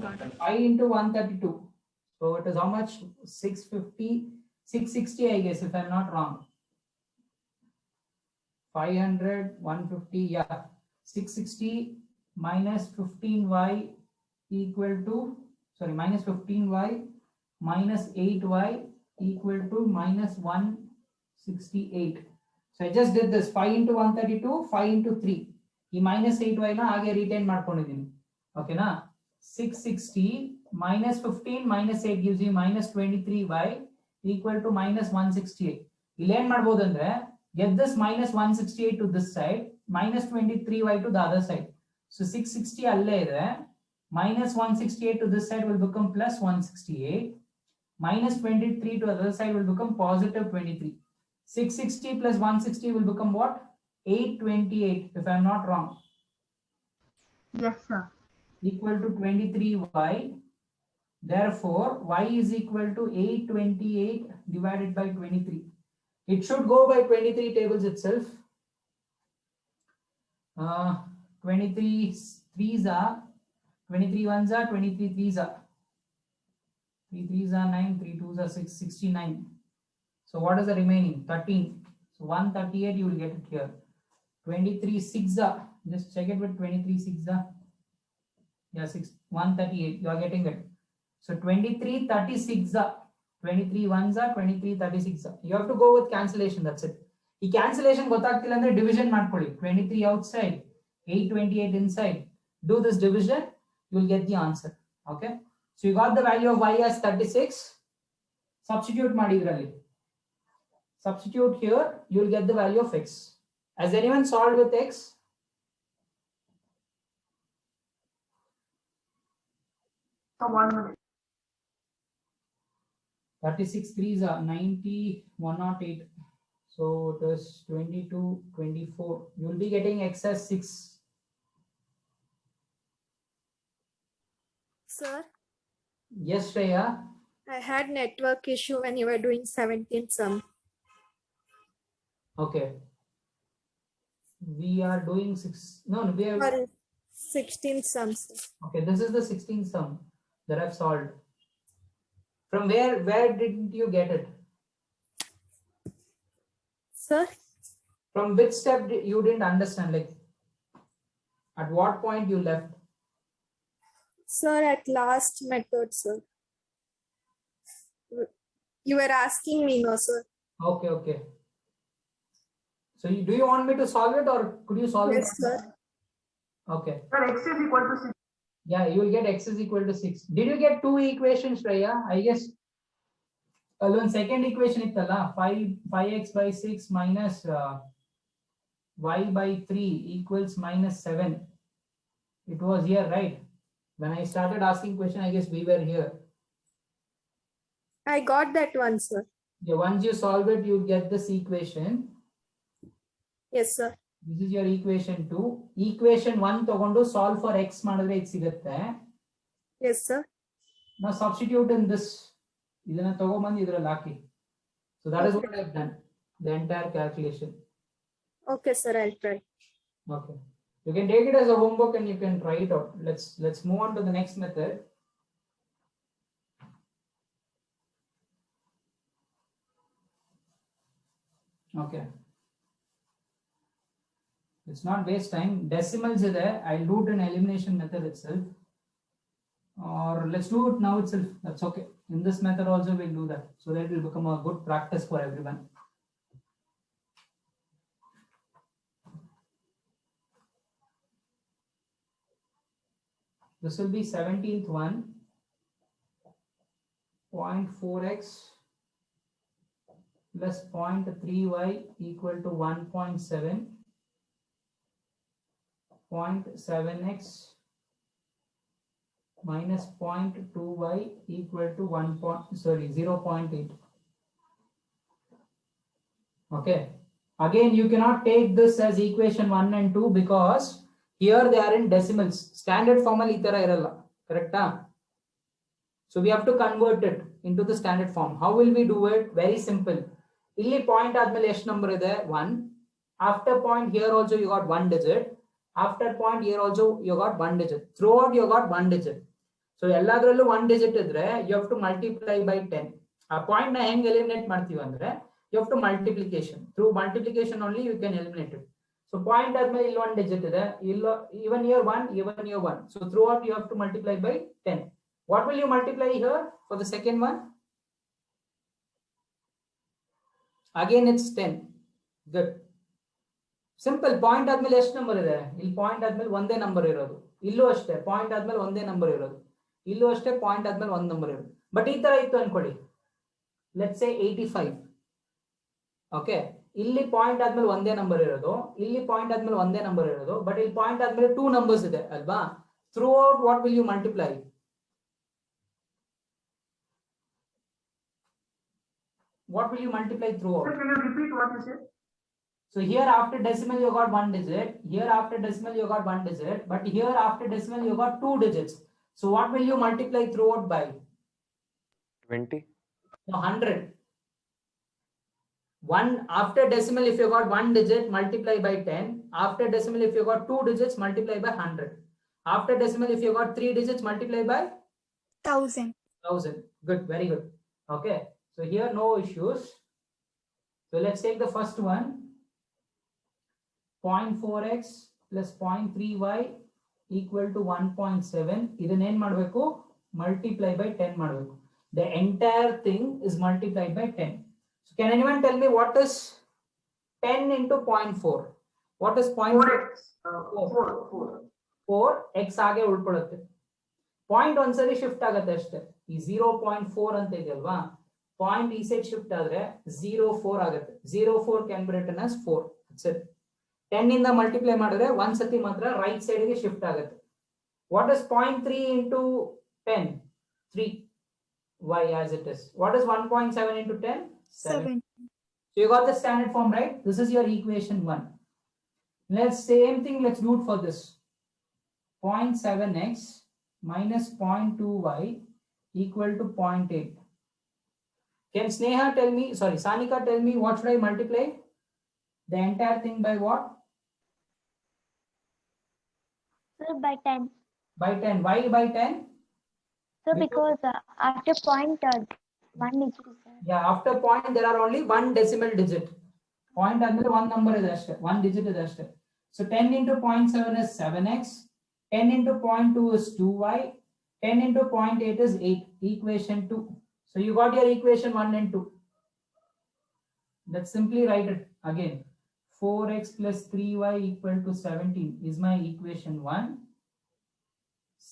Got it. 5 into 132. So it is how much? 650, 660, I guess, if I'm not wrong. 500, 150, yeah. 660 minus 15y equal to, sorry, minus 15y minus 8y equal to minus 168. So I just did this 5 into 132, 5 into 3. ಈ minus 8y ನ ಹಾಗೆ retain ಮಾಡ್ಕೊಂಡಿದ್ದೀನಿ. ಓಕೆನಾ? 660 minus 15 minus 8 gives you minus 23y equal to minus 168. ಇಲ್ಲಿ ಏನ್ ಮಾಡ್ಬೋದು ಅಂದ್ರೆ get this minus 168 to this side, minus 23y to the other side. So 660 ಅಲ್ಲೇ ಇದೆ. Minus 168 to this side will become plus 168. Minus 23 to the other side will become positive 23. 660 plus 160 will become what? 828, if I'm not wrong. Yes, sir. Equal to 23y. Therefore, y is equal to 828 divided by 23. It should go by 23 tables itself. 23 3s are, 23 1s are, 23 3s are. 3 3s are 9, 3 2s are 6, 69. So what is the remaining? 13. So 138 you will get it here. 23 6s are, just check it with 23 6s are. Yeah, 138, you are getting it. So 23 36 are, 23 1s are, 23 36 are. You have to go with cancellation, that's it. ಈ cancellation ಗೊತ್ತಾಗ್ತಿಲ್ಲ ಅಂದ್ರೆ division ಮಾಡ್ಕೊಳ್ಳಿ. 23 outside, 828 inside. Do this division, you will get the answer. Okay. So you got the value of y as 36. Substitute ಮಾಡಿ ಇದರಲ್ಲಿ. Substitute here, you will get the value of x. Has anyone solved with x? So 1 minute. 36 3s are 90, 108. So it is 22, 24. You'll be getting excess 6. Sir, Yes, Shreya. I had network issue when you were doing 17 sum. Okay. We are doing 6. No, we are. Or 16 sums. Okay, this is the 16th sum that I've solved. From where didn't you get it? Sir, From which step you didn't understand? Like, at what point you left? sir, at last method, sir. You were asking me, no, sir. Okay, okay. So do you want me to solve it or could you solve it? Yes, sir. Okay. Sir, x is equal to 6. Yeah, you will get x is equal to 6. Did you get 2 equations, Shreya? I guess. Alone second equation ittalla 5x by 6 minus y by 3 equals minus 7. It was here, right? When I started asking question, I guess we were here. I got that one, sir. Yeah, once you solve it, you get this equation. Yes, sir. This is your equation 2. Equation 1 togondo solve for x madidre it sigutte. Yes, sir. Now substitute in this. Idana tagobandi idralli haki. So that is what I've done. The entire calculation. Okay, sir, I'll try. Okay. You can take it as a homework and you can try it out. Let's move on to the next method. Okay. Let's not waste time. Decimals are there. I'll do it in elimination method itself. Or let's do it now itself. That's okay. In this method also we'll do that. So that it will become a good practice for everyone. This will be 17th one. 0.4x plus 0.3y equal to 1.7. 0.7x minus 0.2y equal to 0.8. Okay. Again, you cannot take this as equation 1 and 2 because here they are in decimals. Standard form ali itara iralla. Correct? So we have to convert it into the standard form. How will we do it? Very simple. Illi point admele ಎಷ್ಟು number ಇದೆ? 1. After point here also you got 1 digit. After point here also you got 1 digit. Throughout you got 1 digit. So ಎಲ್ಲಾದ್ರಲ್ಲೂ 1 digit ಇದ್ರೆ you have to multiply by 10. ಆ point ನ ಹೆಂಗ್ eliminate ಮಾಡ್ತೀವಿ ಅಂದ್ರೆ you have to multiplication. Through multiplication only you can eliminate it. So point ಆದ್ಮೇಲೆ ಇಲ್ಲಿ 1 digit ಇದೆ. Even here 1, even here 1. So throughout you have to multiply by 10. What will you multiply here for the second one? Again it's 10. Good. Simple. Point ಆದ್ಮೇಲೆ ಎಷ್ಟು number ಇದೆ? ಇಲ್ಲಿ point ಆದ್ಮೇಲೆ ಒಂದೇ number ಇರೋದು. ಇಲ್ಲೂ ಅಷ್ಟೇ ಪಾಯಿಂಟ್ ಆದ್ಮೇಲೆ ಒಂದೇ ನಂಬರ್ ಇರೋದು. ಇಲ್ಲೂ ಅಷ್ಟೇ ಪಾಯಿಂಟ್ ಆದ್ಮೇಲೆ ಒಂದು ನಂಬರ್ ಇರೋದು. ಬಟ್ ಈ ತರ ಇತ್ತು ಅನ್ಕೊಳ್ಳಿ. Let's say 85. ಓಕೆ. ಇಲ್ಲಿ ಪಾಯಿಂಟ್ ಆದ್ಮೇಲೆ ಒಂದೇ ನಂಬರ್ ಇರೋದು. ಇಲ್ಲಿ ಪಾಯಿಂಟ್ ಆದ್ಮೇಲೆ ಒಂದೇ ನಂಬರ್ ಇರೋದು. ಬಟ್ ಇಲ್ಲಿ ಪಾಯಿಂಟ್ ಆದ್ಮೇಲೆ 2 ನಂಬರ್ಸ್ ಇದೆ ಅಲ್ವಾ? Throughout what will you multiply? What will you multiply throughout? Sir, can you repeat what you said? So here after decimal you got 1 digit. Here after decimal you got 1 digit. But here after decimal you got 2 digits. So what will you multiply throughout by? 20. No, 100. 1 after decimal if you got 1 digit multiply by 10. After decimal if you got 2 digits multiply by 100. After decimal if you got 3 digits multiply by 1000. 1000. Good, very good. Okay. So here no issues. So let's take the first one. 0.4x plus 0.3y equal to 1.7. ಇದನ್ನ ಏನ್ ಮಾಡಬೇಕು? Multiply by 10 ಮಾಡಬೇಕು. The entire thing is multiplied by 10. So can anyone tell me what is 10 into 0.4? What is 0.4? 4x ಹಾಗೆ ಉಳ್ಕೊಳ್ಳುತ್ತೆ. Point ಒಂದ್ಸರಿ shift ಆಗುತ್ತೆ ಅಷ್ಟೇ. ಈ 0.4 ಅಂತ ಇದೆಯಲ್ವಾ, ಪಾಯಿಂಟ್ ಈ ಸೈಡ್ ಶಿಫ್ಟ್ ಆದ್ರೆ 0.4 ಆಗುತ್ತೆ. 0.4 ಕ್ಯಾನ್ ಬಿ ರಿಟನ್ ಆಸ್ 4. ಸರಿ. 10 ಇಂದ ಮಲ್ಟಿಪ್ಲೈ ಮಾಡಿದ್ರೆ ಒಂದ್ಸತಿ ಮಾತ್ರ ರೈಟ್ ಸೈಡ್ ಗೆ ಶಿಫ್ಟ್ ಆಗುತ್ತೆ. What is 0.3 into 10? 3y as it is. What is 1.7 into 10? 7. So you got the standard form, right? This is your equation 1. Let's same thing, let's do it for this. 0.7x minus 0.2y equal to 0.8. Can Sneha tell me, sorry, Sanika tell me what should I multiply? The entire thing by what? Sir, by 10. By 10. Why by 10? So because after point, 1 digit is there. Yeah, after point there are only one decimal digit. Point under one number is ashta, one digit is ashta. So 10 into 0.7 is 7x, 10 into 0.2 is 2y, 10 into 0.8 is 8, equation 2. So you got your equation 1 and 2. Let's simply write it again. 4x plus 3y equal to 17 is my equation 1.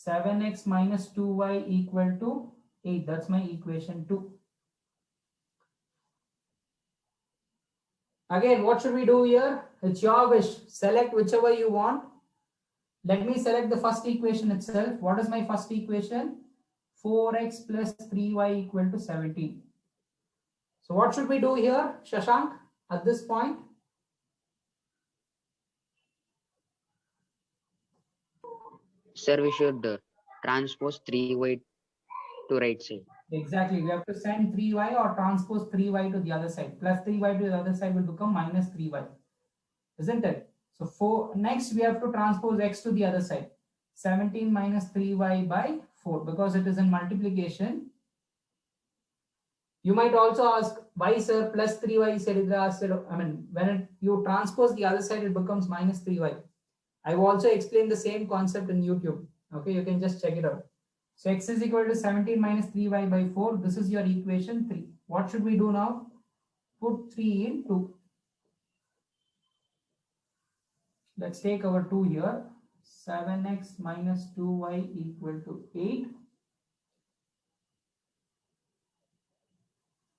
7x minus 2y equal to 8, that's my equation 2. Again, what should we do here? It's your wish. Select whichever you want. Let me select the first equation itself. What is my first equation? 4x plus 3y equal to 17. So what should we do here, Shashank, at this point? Sir, we should transpose 3y to right side. Exactly. We have to send 3y or transpose 3y to the other side. Plus 3y to the other side will become minus 3y. Isn't it? So next we have to transpose x to the other side. 17 minus 3y by 4 because it is in multiplication. You might also ask, why sir plus 3y when you transpose the other side, it becomes minus 3y. I've also explained the same concept in YouTube. Okay, you can just check it out. So x is equal to 17 minus 3y by 4. This is your equation 3. What should we do now? Put 3 in 2. Let's take our 2 here. 7x minus 2y equal to 8.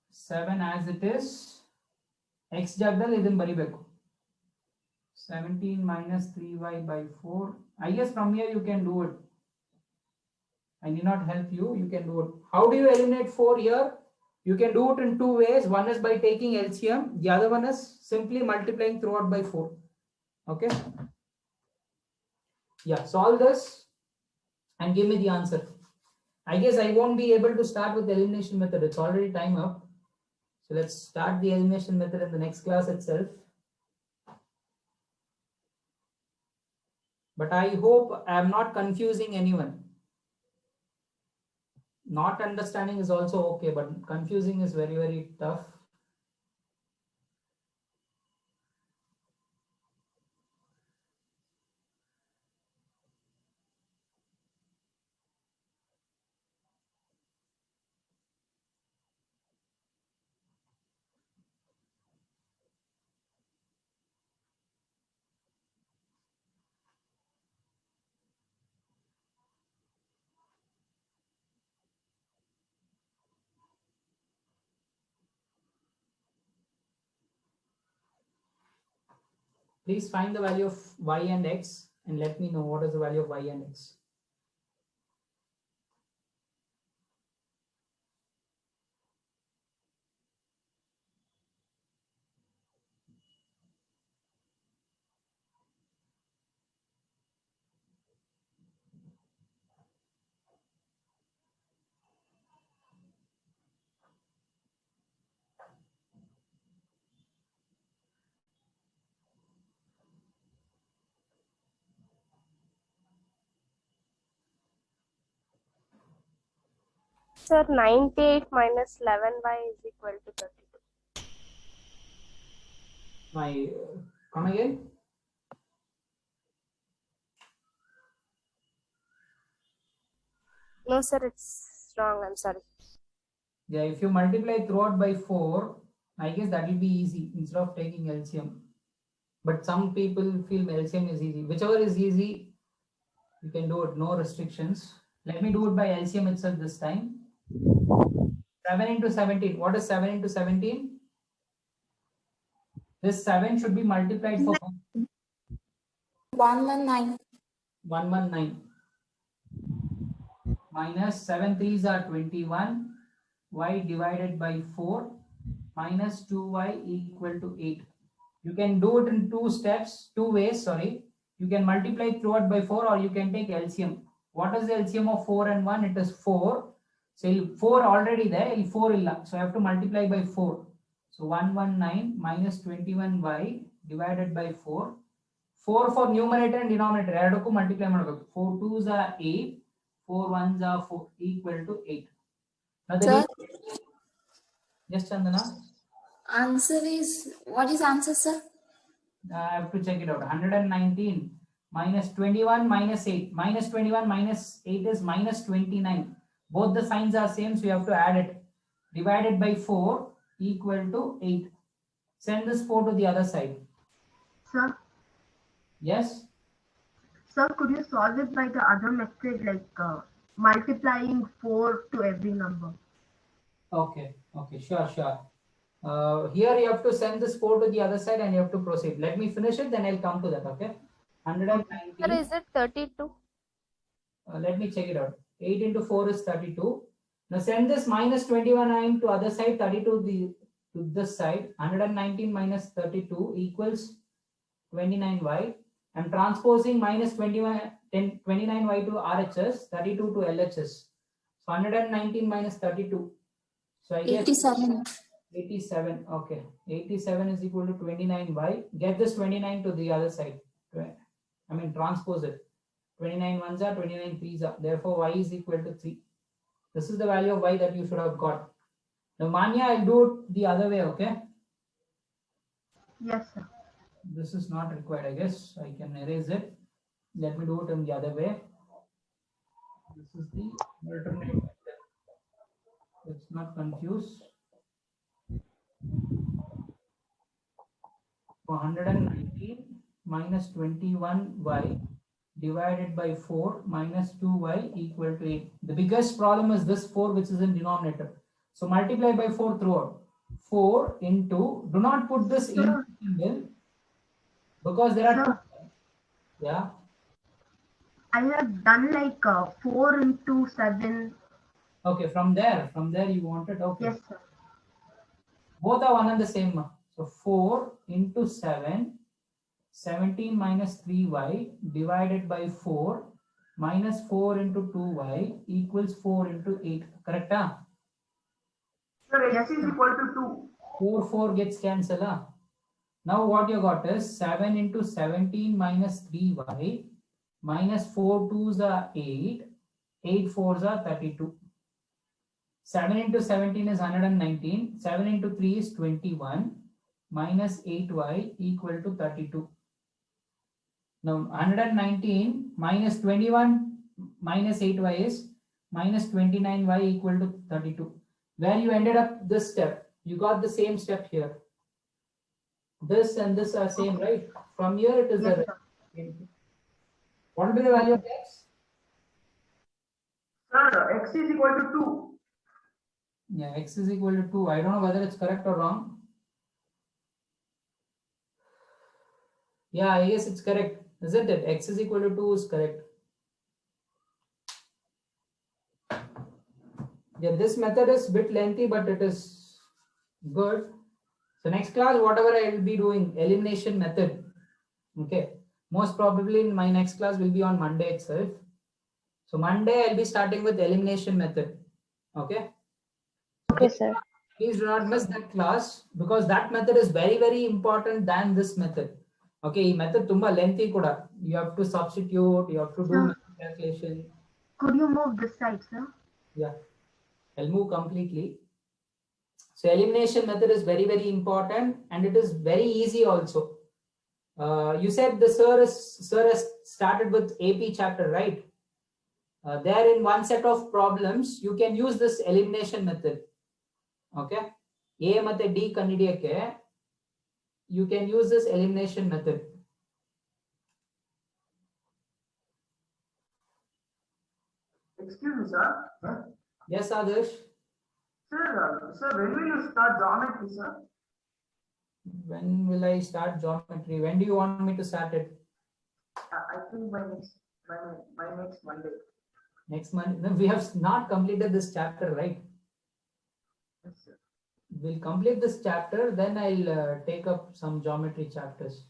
7 as it is. X jagdal idin baribeku. 17 minus 3y by 4. I guess from here you can do it. I need not help you. You can do it. How do you eliminate 4 here? You can do it in 2 ways. One is by taking LCM. The other one is simply multiplying throughout by 4. Okay. Yeah, solve this and give me the answer. I guess I won't be able to start with the elimination method. It's already time up. So let's start the elimination method in the next class itself. But I hope I am not confusing anyone. Not understanding is also okay, but confusing is very, very tough. Please find the value of y and x and let me know what is the value of y and x. Sir, 98 minus 11y is equal to 32. Come again? No, sir, it's wrong. I'm sorry. Yeah, if you multiply throughout by 4, I guess that will be easy instead of taking LCM. But some people feel LCM is easy. Whichever is easy, you can do it, no restrictions. Let me do it by LCM itself this time. 7 into 17. What is 7 into 17? This 7 should be multiplied for 119. 119. minus 7 3s are 21 y divided by 4 minus 2y equal to 8. You can do it in two ways, sorry. You can multiply throughout by 4 or you can take LCM. What is the LCM of 4 and 1? It is 4. So 4 already there, 4 illa. So I have to multiply by 4. So 119 minus 21y divided by 4. 4 for numerator and denominator. Eradaku multiply madಬೇಕು. 4 2s are 8. 4 1s are 4 equal to 8. Now Sir? Yes, Chandana. Answer is, what is answer, sir? I have to check it out. 119 minus 21 minus 8. Minus 21 minus 8 is minus 29. Both the signs are same, so you have to add it. Divided by 4 equal to 8. Send this 4 to the other side. Sir, Yes? sir, could you solve it by the other method, like multiplying 4 to every number? Okay, sure. Here you have to send this 4 to the other side and you have to proceed. Let me finish it, then I'll come to that, okay? 119. Sir, is it 32? Let me check it out. 8 into 4 is 32. Now send this minus 21 to other side, 32 to this side. 119 minus 32 equals 29y. I'm transposing minus 29y to RHS, 32 to LHS. So 119 minus 32. So I guess 87. 87. Okay. 87 is equal to 29y. Get this 29 to the other side. I mean, transpose it. 29 ones are 29 threes are. Therefore, y is equal to 3. This is the value of y that you should have got. Now, Manya, I'll do it the other way, okay? Yes, sir. This is not required, I guess. I can erase it. Let me do it in the other way. This is the alternate method. Let's not confuse. 119 minus 21y divided by 4 minus 2y equal to 8. The biggest problem is this 4 which is in denominator. So multiply by 4 throughout. 4 into, do not put this in symbol because there are two. Yeah. I have done like 4 into 7. Okay, from there you wanted, okay. Yes, sir. Both are one and the same. So 4 into 7, 17 minus 3y divided by 4 minus 4 into 2y equals 4 into 8. Correct? Sir, x is equal to 2. 4 gets cancelled. Now what you got is 7 into 17 minus 3y minus 4 2s are 8. 8 4s are 32. 7 into 17 is 119. 7 into 3 is 21. Minus 8y equal to 32. Now 119 minus 21 minus 8y is minus 29y equal to 32. Where you ended up this step, you got the same step here. This and this are same, right? From here it is the what will be the value of x? Sir, x is equal to 2. Yeah, x is equal to 2. I don't know whether it's correct or wrong. Yeah, I guess it's correct, isn't it? X is equal to 2 is correct. Yeah, this method is a bit lengthy, but it is good. So next class, whatever I will be doing, elimination method. Okay. Most probably in my next class will be on Monday itself. So Monday I'll be starting with elimination method. Okay. Okay, sir. Please do not miss that class because that method is very, very important than this method. Okay, method tumba lengthy kuda. You have to substitute, you have to do calculation. Could you move this side, sir? Yeah, I'll move completely. So elimination method is very, very important and it is very easy also. You said the sir has started with AP chapter, right? There in one set of problems, you can use this elimination method. Okay, A method D kandidiyakke you can use this elimination method. Excuse me, sir. Yes, Adarsh. Sir, when will you start geometry, sir? When will I start geometry? When do you want me to start it? I think by next Monday. Next month, no, we have not completed this chapter, right? Yes, sir. We'll complete this chapter, then I'll take up some geometry chapters.